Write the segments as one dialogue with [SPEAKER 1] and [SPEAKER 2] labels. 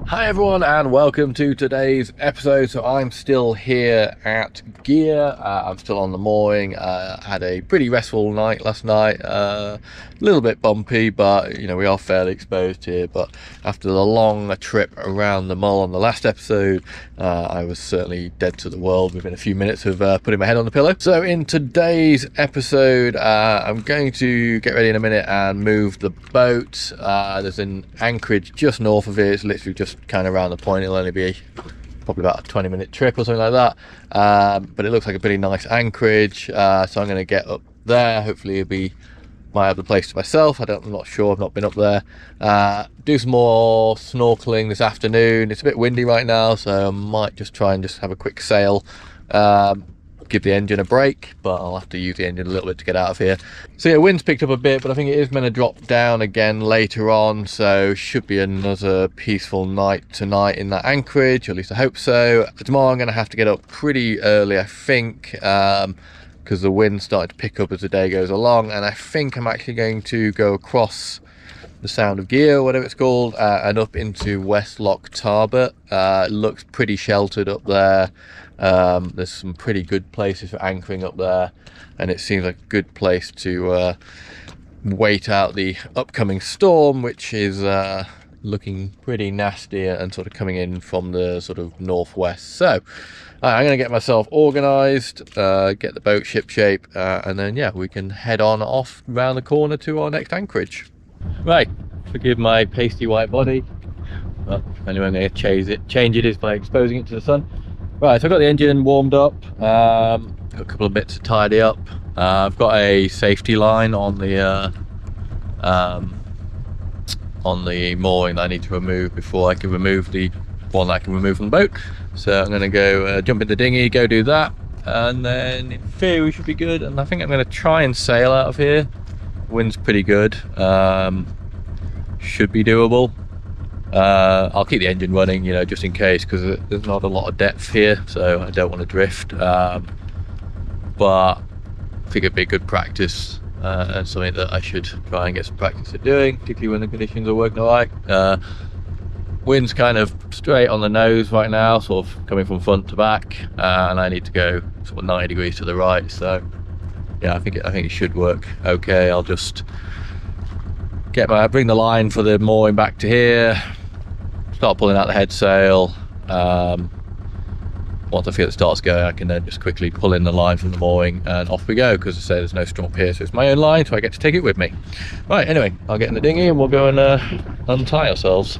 [SPEAKER 1] Hi everyone and welcome to today's episode. So I'm still here at Gigha. I'm still on the mooring. Had a pretty restful night last night. A little bit bumpy, but you know, we are fairly exposed here. But after the long trip around the mole on the last episode, I was certainly dead to the world within a few minutes of putting my head on the pillow. So in today's episode, I'm going to get ready in a minute and move the boat. There's an anchorage just north of here. It's literally just kind of around the point. It'll only be probably about a 20-minute trip or something like that, but it looks like a pretty nice anchorage, so I'm going to get up there. Hopefully might have the place to myself. I'm not sure, I've not been up there. Do some more snorkeling this afternoon. It's a bit windy right now, so I might just try and just have a quick sail, give the engine a break, but I'll have to use the engine a little bit to get out of here. So yeah, wind's picked up a bit, but I think it is going to drop down again later on, so should be another peaceful night tonight in that anchorage, or at least I hope so. Tomorrow I'm going to have to get up pretty early, I think, because the wind's starting to pick up as the day goes along, and I think I'm actually going to go across the Sound of Gigha, whatever it's called, and up into West Loch Tarbert. It looks pretty sheltered up there. There's some pretty good places for anchoring up there, and it seems like a good place to wait out the upcoming storm, which is looking pretty nasty and sort of coming in from the sort of northwest. So I'm going to get myself organized, get the boat ship shape, and then yeah, we can head on off around the corner to our next anchorage. Right, forgive my pasty white body, but anyway, I'm going to change it is by exposing it to the sun. Right, so I've got the engine warmed up, got a couple of bits to tidy up. I've got a safety line on the mooring that I need to remove before I can remove the one that I can remove from the boat. So I'm going to go jump in the dinghy, go do that, and then in theory we should be good. And I think I'm going to try and sail out of here. Wind's pretty good, should be doable. I'll keep the engine running, you know, just in case, because there's not a lot of depth here, so I don't want to drift, but I think it'd be good practice, and something that I should try and get some practice at doing, particularly when the conditions are working alright. Wind's kind of straight on the nose right now, sort of coming from front to back, and I need to go sort of 90 degrees to the right, so yeah, I think it should work okay. I'll just bring the line for the mooring back to here, start pulling out the head sail. Once I feel it starts going, I can then just quickly pull in the line from the mooring and off we go, because I say there's no strong here, so it's my own line, so I get to take it with me. Right, anyway, I'll get in the dinghy and we'll go and untie ourselves.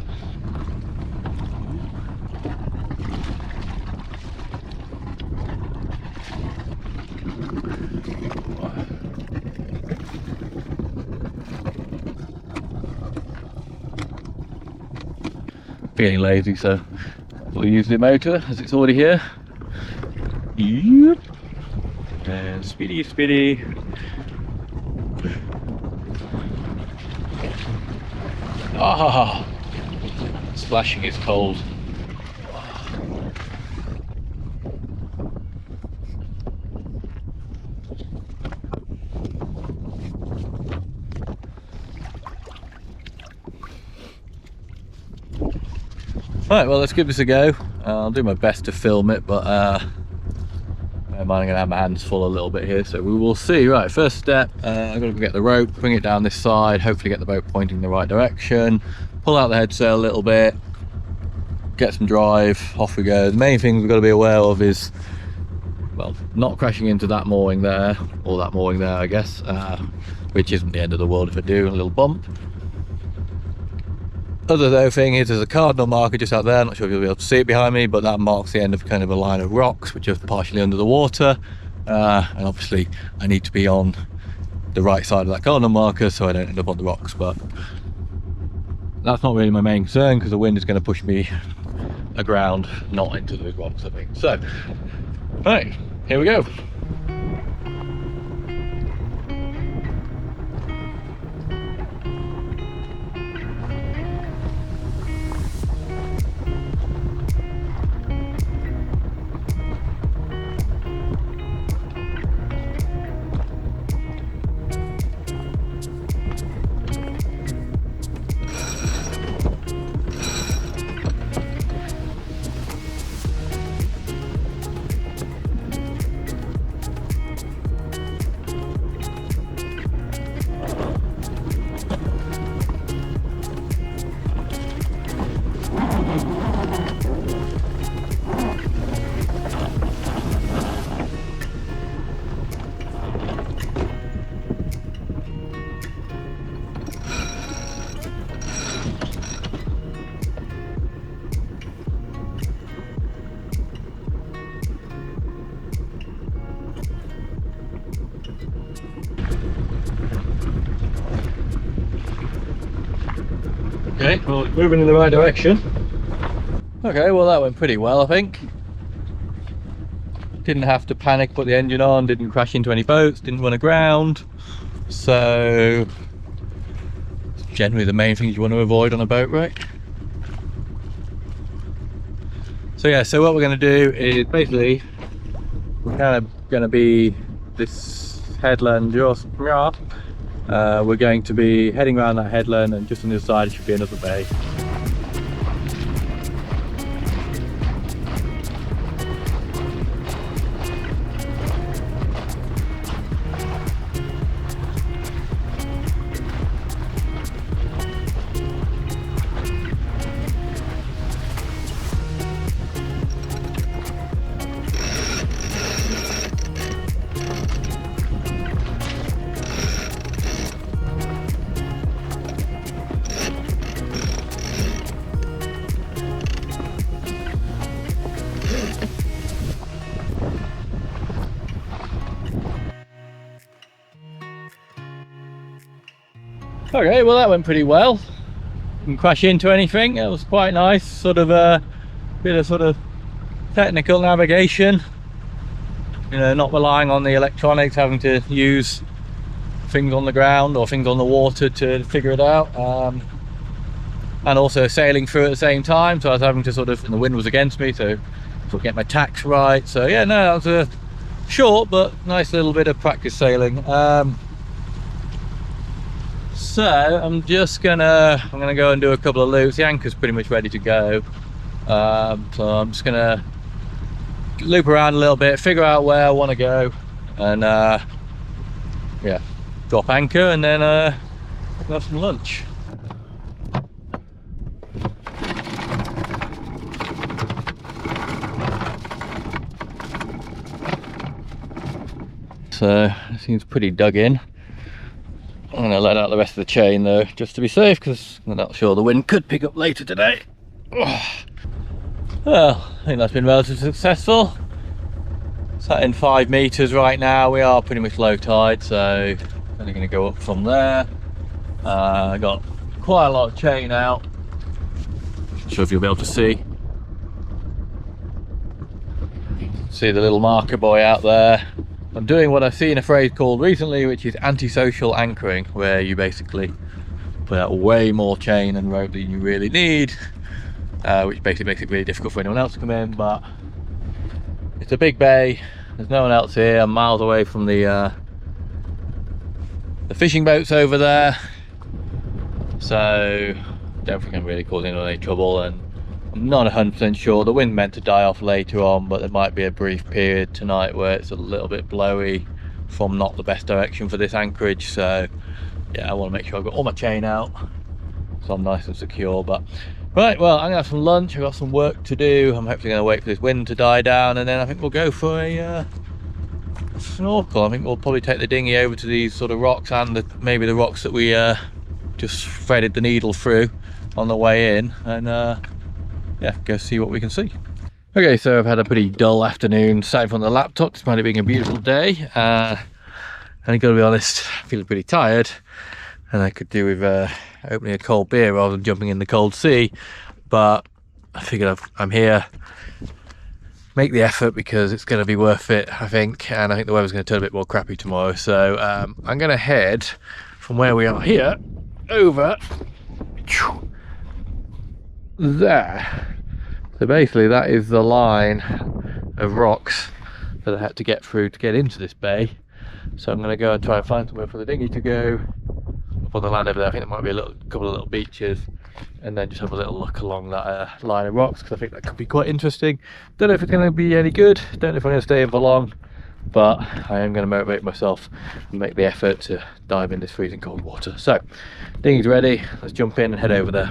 [SPEAKER 1] Feeling lazy, so we'll use the motor as it's already here. Yep. And speedy. Ah, splashing is cold. Right, well, let's give this a go. I'll do my best to film it, but I'm going to have my hands full a little bit here, so we will see. Right, first step, I've got to get the rope, bring it down this side, hopefully get the boat pointing in the right direction, pull out the head sail a little bit, get some drive, off we go. The main thing we've got to be aware of is, well, not crashing into that mooring there, or that mooring there, I guess, which isn't the end of the world if I do, a little bump. Other thing is there's a cardinal marker just out there. I'm not sure if you'll be able to see it behind me, but that marks the end of kind of a line of rocks which are partially under the water, and obviously I need to be on the right side of that cardinal marker so I don't end up on the rocks, but that's not really my main concern because the wind is going to push me aground, not into those rocks, I think. So right, here we go. Okay, well, moving in the right direction. Okay, well that went pretty well, I think. Didn't have to panic, put the engine on, didn't crash into any boats, didn't run aground. So, generally the main things you want to avoid on a boat, right? So yeah, so what we're going to do is basically, we're kind of going to be this headland just, we're going to be heading around that headland, and just on the other side should be another bay. Okay, well that went pretty well. Didn't crash into anything. It was quite nice, sort of a bit of sort of technical navigation, you know, not relying on the electronics, having to use things on the ground or things on the water to figure it out, and also sailing through at the same time, so I was having to sort of, and the wind was against me, so sort of get my tacks right. So yeah, no, that was a short but nice little bit of practice sailing. So I'm gonna go and do a couple of loops. The anchor's pretty much ready to go, so I'm just gonna loop around a little bit, figure out where I want to go, and yeah, drop anchor, and then have some lunch. So it seems pretty dug in. I'm going to let out the rest of the chain though, just to be safe, because I'm not sure the wind could pick up later today. Well, I think that's been relatively successful. Sat in 5 meters right now. We are pretty much low tide, so only going to go up from there. I got quite a lot of chain out. Not sure if you'll be able to see the little marker buoy out there. I'm doing what I've seen a phrase called recently, which is antisocial anchoring, where you basically put out way more chain and rope than you really need, which basically makes it really difficult for anyone else to come in. But it's a big bay, there's no one else here. I'm miles away from the fishing boats over there, so don't think I'm really causing anyone any trouble. And I'm not 100% sure, the wind meant to die off later on, but there might be a brief period tonight where it's a little bit blowy from not the best direction for this anchorage. So yeah, I want to make sure I've got all my chain out so I'm nice and secure. But right, well, I'm gonna have some lunch, I've got some work to do. I'm hopefully gonna wait for this wind to die down, and then I think we'll go for a snorkel. I think we'll probably take the dinghy over to these sort of rocks, and maybe the rocks that we just threaded the needle through on the way in, and yeah, go see what we can see. Okay, so I've had a pretty dull afternoon aside from the laptop, despite it being a beautiful day. And I gotta be honest, feeling pretty tired, and I could do with opening a cold beer rather than jumping in the cold sea. But I figured I'm here, make the effort, because it's going to be worth it, I think. And I think the weather's going to turn a bit more crappy tomorrow. So I'm going to head from where we are here over there. So basically that is the line of rocks that I had to get through to get into this bay. So I'm going to go and try and find somewhere for the dinghy to go up on the land over there. I think there might be a couple of little beaches, and then just have a little look along that line of rocks, because I think that could be quite interesting. Don't know if it's going to be any good, don't know if I'm going to stay in for long, but I am going to motivate myself and make the effort to dive in this freezing cold water. So dinghy's ready, let's jump in and head over there.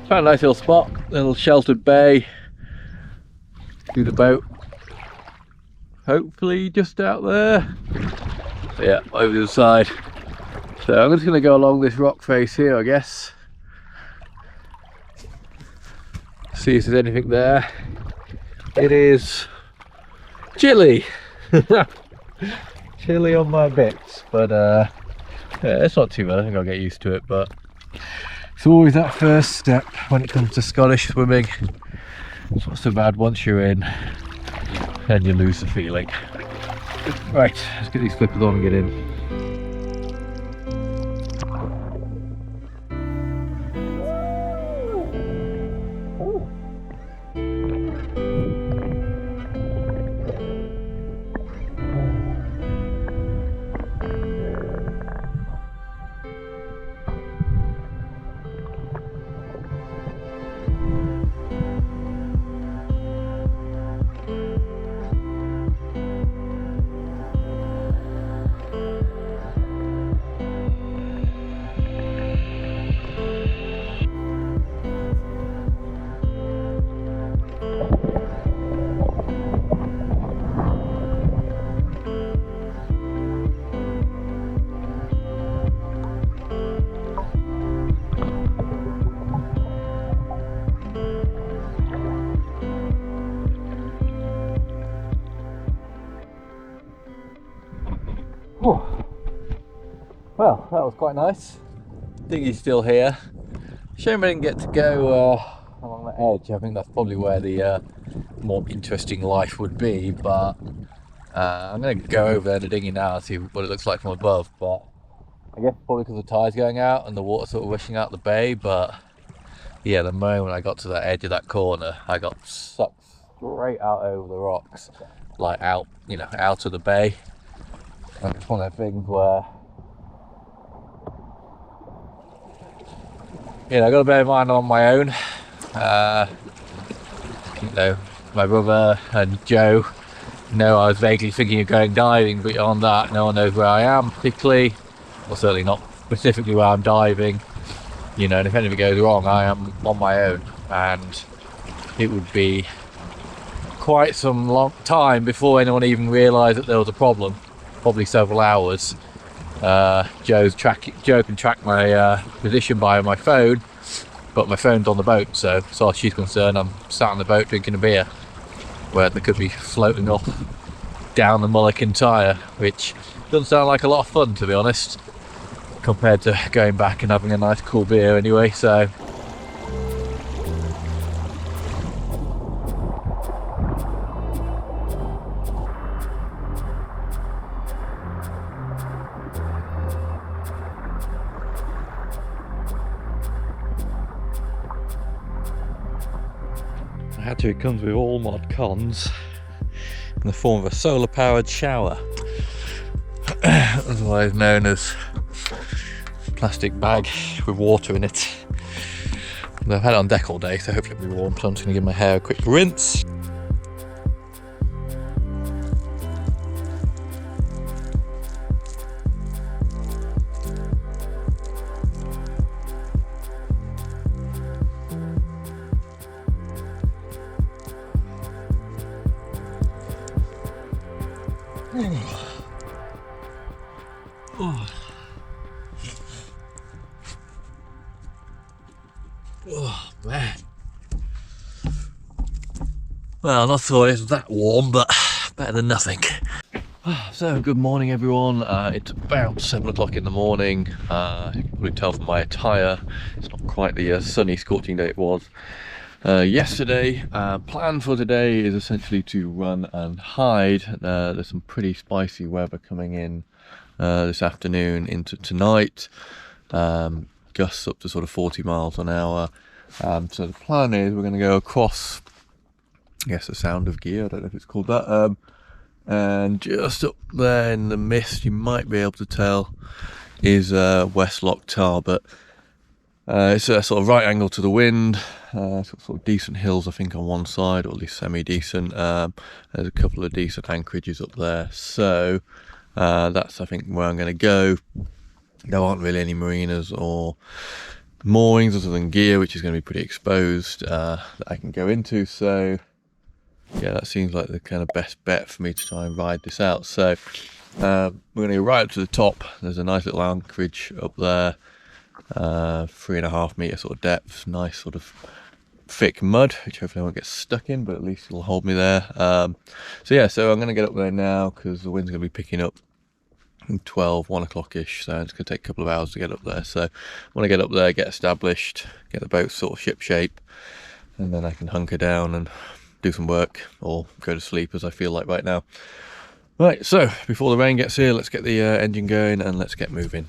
[SPEAKER 1] Found a nice little spot, little sheltered bay. Do the boat. Hopefully just out there. Yeah, over the other side. So I'm just going to go along this rock face here, I guess. see if there's anything there. It is chilly. Chilly on my bits, but yeah, it's not too bad. I think I'll get used to it, but it's always that first step when it comes to Scottish swimming. It's not so bad once you're in, and you lose the feeling. Right, let's get these flippers on and get in. Well, that was quite nice. Diggy's still here. Shame I didn't get to go along the edge. I think that's probably where the more interesting life would be, but I'm going to go over there to Diggy now and see what it looks like from above. But I guess probably because the tide's going out and the water sort of rushing out the bay, but yeah, the moment I got to that edge of that corner, I got sucked straight out over the rocks, like out, you know, out of the bay. And it's one of those things where, you know, I've got to bear in mind I'm on my own. You know, my brother and Joe know I was vaguely thinking of going diving, but beyond that, no one knows where I am particularly, or certainly not specifically where I'm diving. You know, and if anything goes wrong, I am on my own, and it would be quite some long time before anyone even realised that there was a problem. Probably several hours. Joe can track my position by my phone, but my phone's on the boat, so as far as she's concerned, I'm sat on the boat drinking a beer, where they could be floating off down the Mullican Tyre, which doesn't sound like a lot of fun, to be honest, compared to going back and having a nice cool beer anyway. So it comes with all mod cons in the form of a solar powered shower, otherwise known as plastic bag with water in it. And I've had it on deck all day, so hopefully it'll be warm, so I'm just going to give my hair a quick rinse. Oh man. Well, not sure it's that warm, but better than nothing. So, good morning everyone. It's about 7 o'clock in the morning. You can probably tell from my attire, it's not quite the sunny, scorching day it was yesterday. Plan for today is essentially to run and hide. There's some pretty spicy weather coming in this afternoon into tonight. Gusts up to sort of 40 miles an hour. So the plan is we're going to go across, I guess, the Sound of Gigha, I don't know if it's called that, and just up there in the mist, you might be able to tell, is West Loch Tar, but it's a sort of right angle to the wind, sort of decent hills I think on one side, or at least semi-decent. There's a couple of decent anchorages up there, so that's I think where I'm going to go. There aren't really any marinas or moorings other than gear, which is going to be pretty exposed, that I can go into, so yeah, that seems like the kind of best bet for me to try and ride this out. So we're going to go right up to the top. There's a nice little anchorage up there, 3.5 metre sort of depth, nice sort of thick mud, which hopefully I won't get stuck in, but at least it'll hold me there. So yeah, so I'm going to get up there now because the wind's going to be picking up 1 o'clock-ish, so it's going to take a couple of hours to get up there. So I want to get up there, get established, get the boat sort of ship shape, and then I can hunker down and do some work or go to sleep as I feel like right now. Right, so before the rain gets here, let's get the engine going and let's get moving.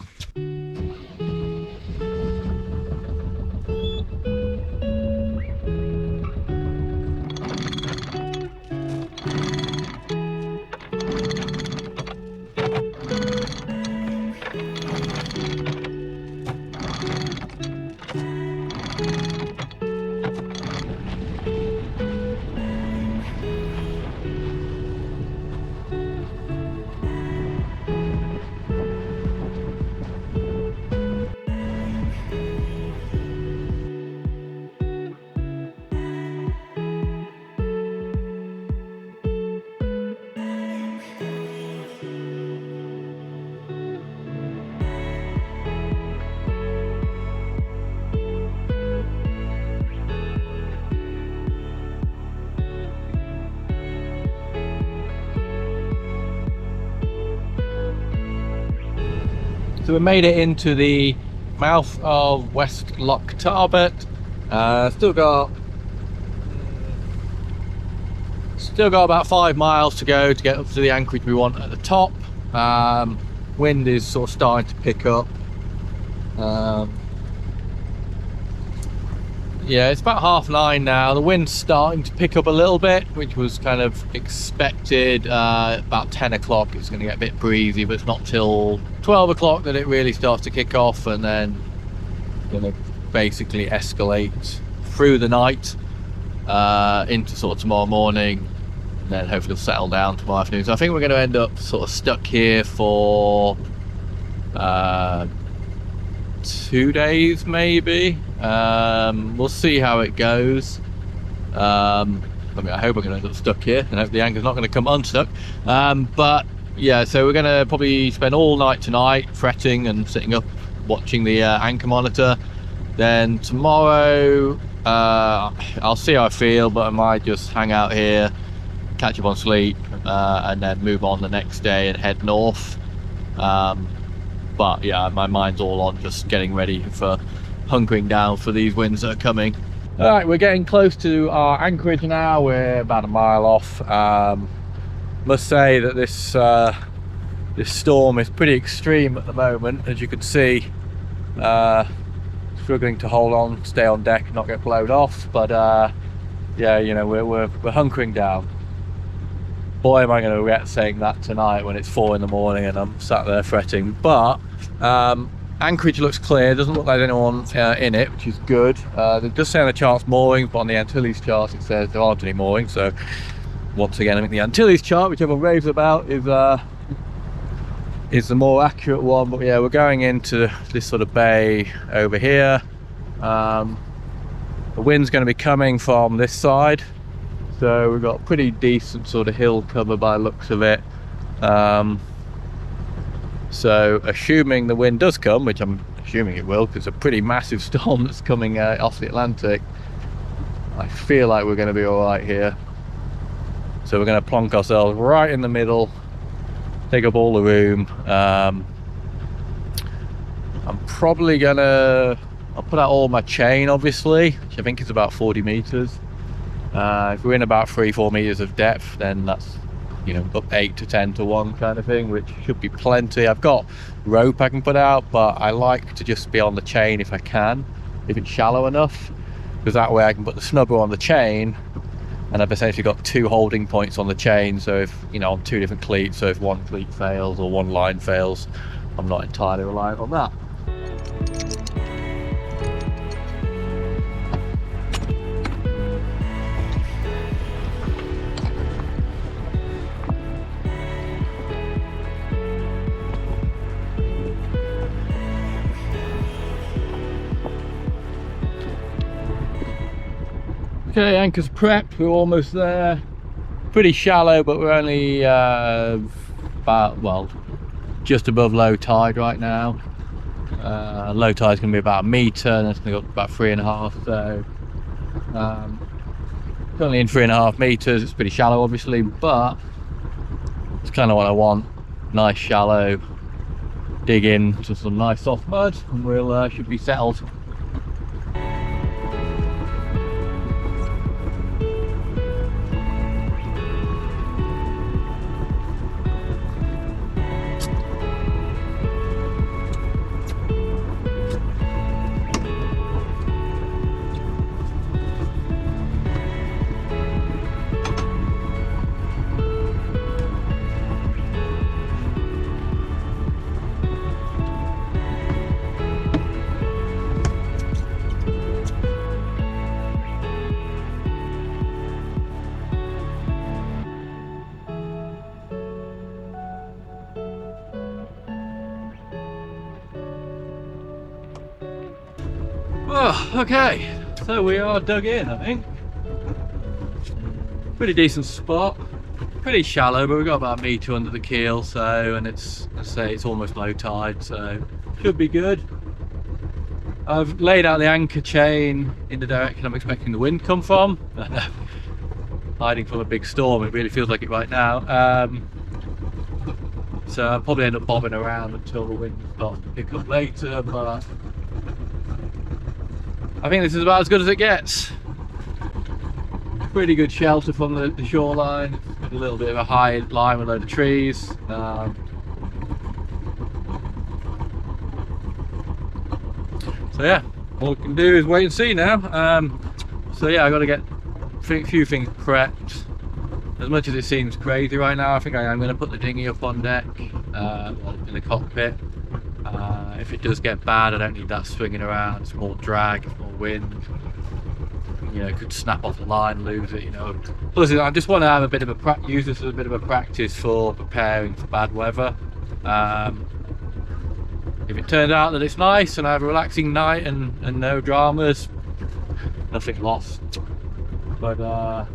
[SPEAKER 1] So we made it into the mouth of West Loch Tarbet. Still got about 5 miles to go to get up to the anchorage we want at the top. Wind is sort of starting to pick up. Yeah, it's about 9:30 now. The wind's starting to pick up a little bit, which was kind of expected. About 10 o'clock it's going to get a bit breezy, but it's not till 12 o'clock that it really starts to kick off, and then going to basically escalate through the night into sort of tomorrow morning, and then hopefully it'll settle down tomorrow afternoon. So I think we're going to end up sort of stuck here for 2 days maybe. We'll see how it goes. I mean, I hope we're going to end up stuck here and hope the anchor's not going to come unstuck. But yeah, so we're going to probably spend all night tonight fretting and sitting up watching the anchor monitor. Then tomorrow I'll see how I feel, but I might just hang out here, catch up on sleep, and then move on the next day and head north. But yeah, my mind's all on just getting ready for hunkering down for these winds that are coming. All right, we're getting close to our anchorage now. We're about a mile off. Must say that this storm is pretty extreme at the moment, as you can see. Struggling to hold on, stay on deck, not get blown off. But yeah, you know, we're hunkering down. Boy, am I going to regret saying that tonight when it's 4 in the morning and I'm sat there fretting. But anchorage looks clear, doesn't look like anyone in it, which is good. It does say on the chart's moorings, but on the Antilles chart it says there aren't any moorings. So once again, I think the Antilles chart, which everyone raves about, is the more accurate one. But yeah, we're going into this sort of bay over here. The wind's going to be coming from this side. So we've got pretty decent sort of hill cover by the looks of it. So assuming the wind does come, which I'm assuming it will, because it's a pretty massive storm that's coming off the Atlantic, I feel like we're going to be all right here. So we're going to plonk ourselves right in the middle, take up all the room. I'm probably I'll put out all my chain, obviously, which I think is about 40 meters. If we're in about 3-4 meters of depth, then that's, you know, up 8 to 10 to 1 kind of thing, which should be plenty. I've got rope I can put out, but I like to just be on the chain if I can, if it's shallow enough, because that way I can put the snubber on the chain and I've essentially got 2 holding points on the chain. So if, you know, on 2 different cleats, so if one cleat fails or one line fails, I'm not entirely reliant on that. Okay, anchor's prepped, we're almost there. Pretty shallow, but we're only about, well, just above low tide right now. Low tide's going to be about 1 meter, and it's going to go up about 3.5, so Currently in 3.5 meters. It's pretty shallow, obviously, but it's kind of what I want. Nice shallow. Dig in to some nice soft mud, and we'll should be settled. Oh, okay, so we are dug in, I think. Pretty decent spot. Pretty shallow, but we've got about a metre under the keel, so, and it's, let's say, it's almost low tide, so should be good. I've laid out the anchor chain in the direction I'm expecting the wind to come from. Hiding from a big storm, it really feels like it right now. So I'll probably end up bobbing around until the wind starts to pick up later, but I think this is about as good as it gets. Pretty good shelter from the shoreline. With a little bit of a high line with a load of trees. So yeah, all we can do is wait and see now. So yeah, I got to get a few things prepped. As much as it seems crazy right now, I think I am going to put the dinghy up on deck, in the cockpit. If it does get bad, I don't need that swinging around. It's more drag, it's more wind. You know, it could snap off the line, lose it. You know. Plus, I just want to have a bit of a use this as a bit of a practice for preparing for bad weather. If it turns out that it's nice and I have a relaxing night and no dramas, nothing lost. But yeah,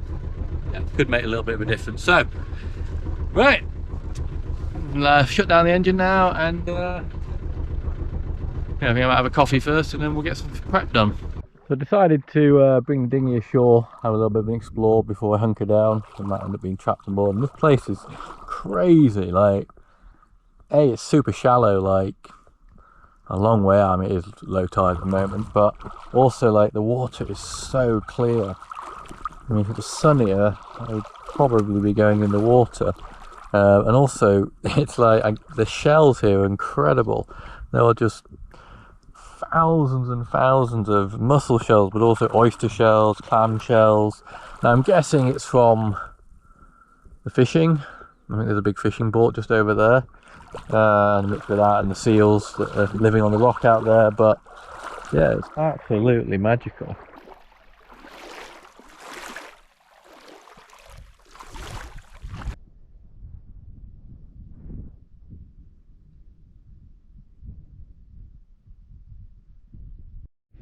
[SPEAKER 1] could make a little bit of a difference. So, right, shut down the engine now, and yeah, I think I might have a coffee first, and then we'll get some prep done. So I decided to bring the dinghy ashore, have a little bit of an explore before I hunker down. I might end up being trapped on board. And this place is crazy. Like, it's super shallow, like a long way out. I mean, it is low tide at the moment, but also like the water is so clear. I mean, if it was sunnier, I would probably be going in the water. And also, it's like the shells here are incredible. There are just thousands and thousands of mussel shells, but also oyster shells, clam shells. Now I'm guessing it's from the fishing. I think there's a big fishing boat just over there, and mixed with that and the seals that are living on the rock out there. But yeah, it's absolutely magical.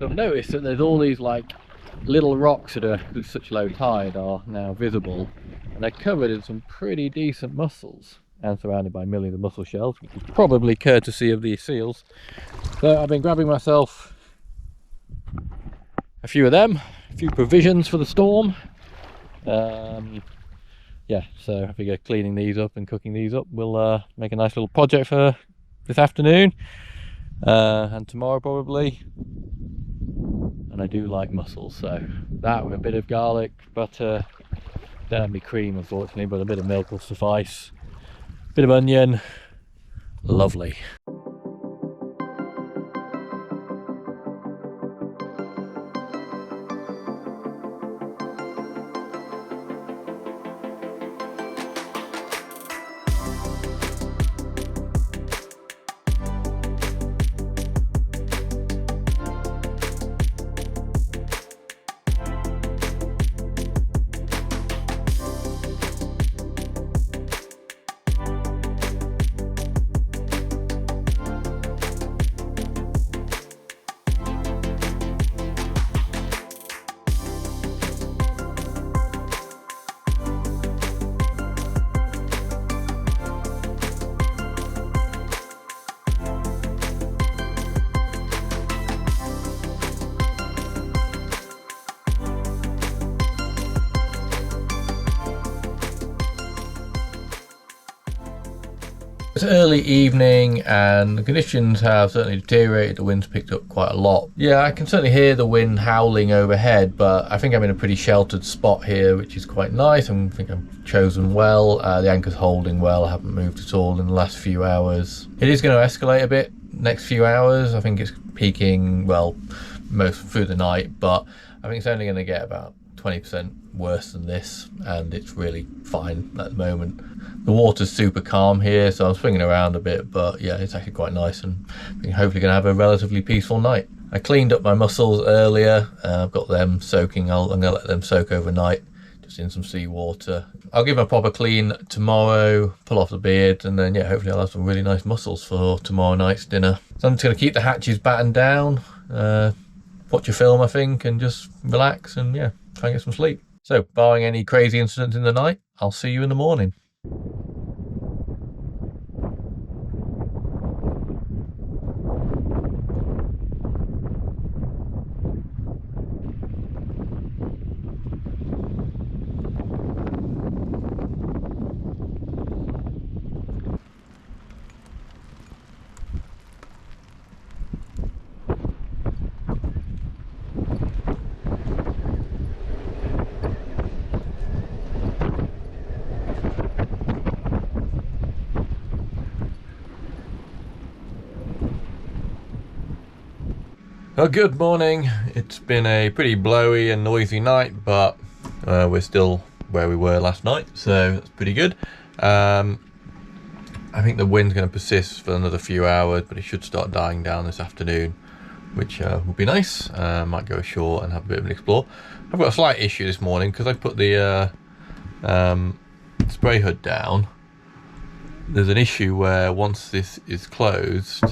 [SPEAKER 1] I've noticed that there's all these like little rocks that are with such low tide are now visible, and they're covered in some pretty decent mussels and surrounded by millions of mussel shells, which is probably courtesy of these seals. So I've been grabbing myself a few of them, a few provisions for the storm. Yeah, so I figure cleaning these up and cooking these up will make a nice little project for this afternoon and tomorrow probably. And I do like mussels, so that with a bit of garlic, butter, don't have any cream unfortunately, but a bit of milk will suffice. Bit of onion, lovely. It's early evening and the conditions have certainly deteriorated. The wind's picked up quite a lot. Yeah, I can certainly hear the wind howling overhead, but I think I'm in a pretty sheltered spot here, which is quite nice. I think I've chosen well. The anchor's holding well. I haven't moved at all in the last few hours. It is going to escalate a bit next few hours. I think it's peaking, well, most through the night, but I think it's only going to get about 20% worse than this, and it's really fine at the moment. The water's super calm here, so I'm swinging around a bit, but yeah, it's actually quite nice, and I'm hopefully going to have a relatively peaceful night. I cleaned up my mussels earlier. I've got them soaking. I'm going to let them soak overnight, just in some seawater. I'll give them a proper clean tomorrow, pull off the beard, and then yeah, hopefully I'll have some really nice mussels for tomorrow night's dinner. So I'm just going to keep the hatches battened down, watch a film I think, and just relax and yeah, try and get some sleep. So barring any crazy incidents in the night, I'll see you in the morning. Well, good morning. It's been a pretty blowy and noisy night, but we're still where we were last night, so that's pretty good. I think the wind's going to persist for another few hours, but it should start dying down this afternoon, which would be nice. Might go ashore and have a bit of an explore. I've got a slight issue this morning because I put the spray hood down. There's an issue where once this is closed,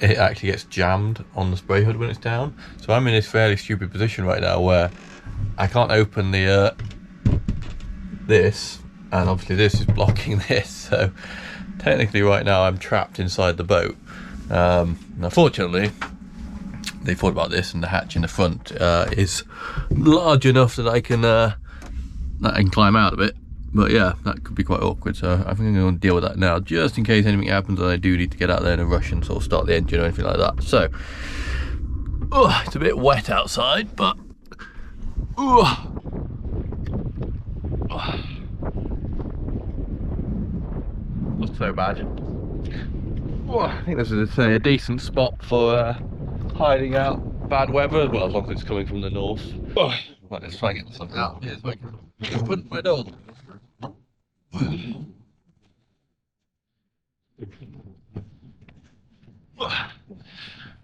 [SPEAKER 1] it actually gets jammed on the spray hood when it's down. So I'm in this fairly stupid position right now where I can't open the this, and obviously this is blocking this, so technically right now I'm trapped inside the boat. Unfortunately, they thought about this, and the hatch in the front is large enough that I can climb out of it. But yeah, that could be quite awkward, so I think I'm going to deal with that now, just in case anything happens and I do need to get out there in a rush and sort of start the engine or anything like that. So, it's a bit wet outside, but not so bad. I think this is a decent spot for hiding out bad weather, well, as long as it's coming from the north. Right, let's try and get something out here so I can open my door.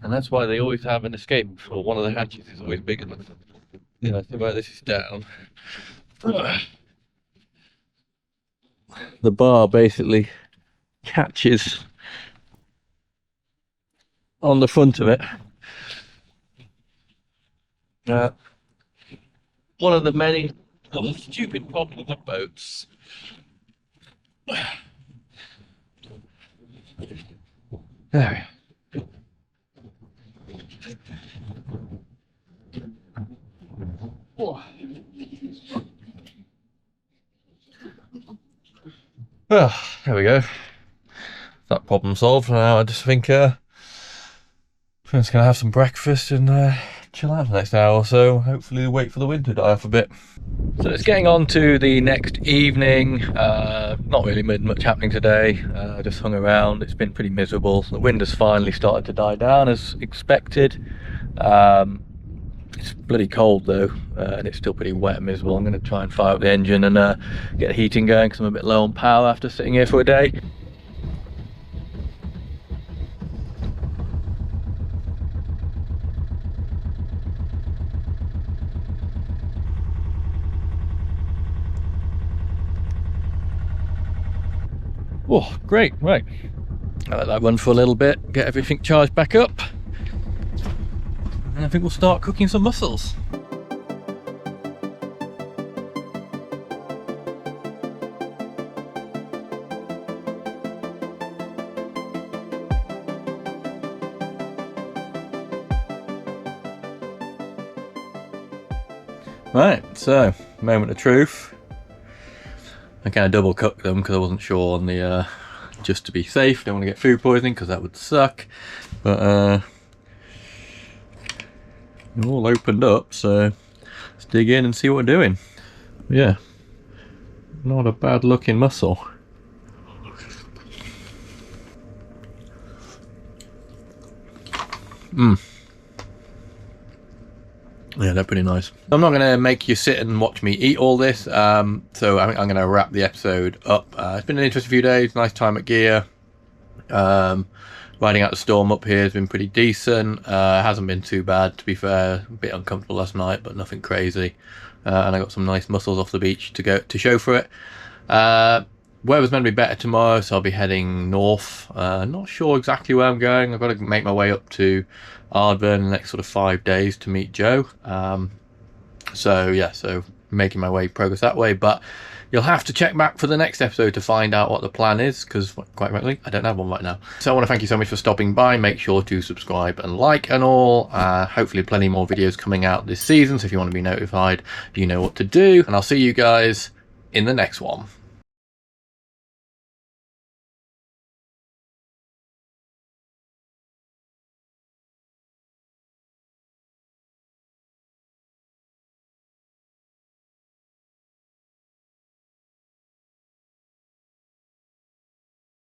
[SPEAKER 1] And that's why they always have an escape, or one of the hatches is always big enough. Yeah, I think where this is down. The bar basically catches on the front of it. One of the many stupid problems of boats. There. Well, there we go. That problem solved. Now I just think I'm just gonna have some breakfast and chill out for the next hour or so. Hopefully wait for the wind to die off a bit. So it's getting on to the next evening. Not really much happening today. I just hung around. It's been pretty miserable. The wind has finally started to die down as expected. It's bloody cold though, and it's still pretty wet and miserable. I'm going to try and fire up the engine and get the heating going because I'm a bit low on power after sitting here for a day. Oh, great, right. I'll let that run for a little bit, get everything charged back up, and I think we'll start cooking some mussels. Right, so, moment of truth. I kind of double cooked them because I wasn't sure on the just to be safe. Don't want to get food poisoning because that would suck. But they're all opened up, so let's dig in and see what we're doing. Yeah, not a bad looking mussel. Yeah, they're pretty nice. I'm not going to make you sit and watch me eat all this, so I'm going to wrap the episode up. It's been an interesting few days, nice time at Gigha. Riding out the storm up here has been pretty decent. Hasn't been too bad, to be fair. A bit uncomfortable last night, but nothing crazy. And I got some nice mussels off the beach to show for it. Weather's meant to be better tomorrow, so I'll be heading north. Not sure exactly where I'm going. I've got to make my way up to Ardburn in the next sort of 5 days to meet Joe. So making my way progress that way, but you'll have to check back for the next episode to find out what the plan is, because quite frankly I don't have one right now. So I want to thank you so much for stopping by. Make sure to subscribe and like and all. Hopefully plenty more videos coming out this season, so if you want to be notified, you know what to do, and I'll see you guys in the next one.